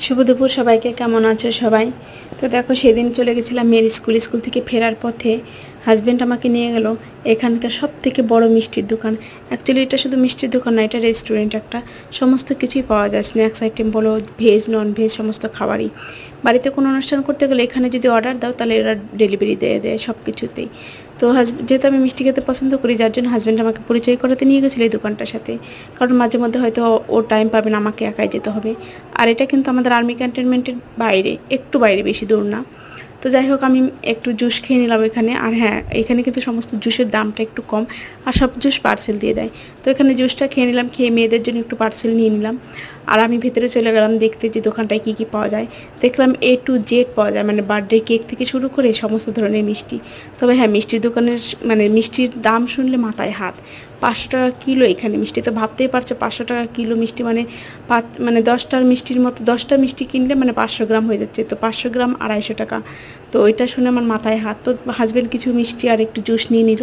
শুভ দুপুর সবাইকে। কেমন আছো সবাই? তো দেখো, সেদিন চলে গেছিলাম মেয়ের স্কুল থেকে ফেরার পথে হাজব্যান্ড আমাকে নিয়ে গেল এখানকার সব থেকে বড় মিষ্টির দোকান। অ্যাকচুয়ালি এটা শুধু মিষ্টির দোকান না, এটা রেস্টুরেন্ট একটা। সমস্ত কিছুই পাওয়া যায়, স্ন্যাক্স আইটেম বলো, ভেজ নন ভেজ সমস্ত খাবারই। বাড়িতে কোনো অনুষ্ঠান করতে গেলে এখানে যদি অর্ডার দাও তাহলে এরা ডেলিভারি দিয়ে দেয় সব কিছুতেই। তো যেহেতু আমি মিষ্টি খেতে পছন্দ করি, যার জন্য হাজব্যান্ড আমাকে পরিচয় করাতে নিয়ে গেছিলো এই দোকানটার সাথে। কারণ মাঝে মধ্যে হয়তো ও টাইম পাবে না, আমাকে একাই যেতে হবে। আর এটা কিন্তু আমাদের আর্মি ক্যান্টনমেন্টের বাইরে, একটু বাইরে, বেশি দূর না। তো যাই হোক, আমি একটু জুস খেয়ে নিলাম এখানে। আর হ্যাঁ, এখানে কিন্তু সমস্ত জুসের দামটা একটু কম, আর সব জুস পার্সেল দিয়ে দেয়। তো এখানে জুসটা খেয়ে নিলাম, খেয়ে মেয়েদের জন্য একটু পার্সেল নিয়ে নিলাম। আর আমি ভেতরে চলে গেলাম দেখতে যে দোকানটায় কী কী পাওয়া যায়। দেখলাম A to Z পাওয়া যায়, মানে বার্থডে কেক থেকে শুরু করে সমস্ত ধরনের মিষ্টি। তবে হ্যাঁ, মিষ্টির দোকানের মানে মিষ্টির দাম শুনলে মাথায় হাত। 500 টাকা কিলো এখানে মিষ্টি। তো ভাবতেই পারছো 500 টাকা কিলো মিষ্টি মানে মানে 10টার মিষ্টির মতো, 10টা মিষ্টি কিনলে মানে 500 গ্রাম হয়ে যাচ্ছে। তো 500 গ্রাম 250 টাকা। তো ওইটা শুনে আমার মাথায় হাত। তো হাজব্যান্ড কিছু মিষ্টি আর একটু জুস নিয়ে নিল।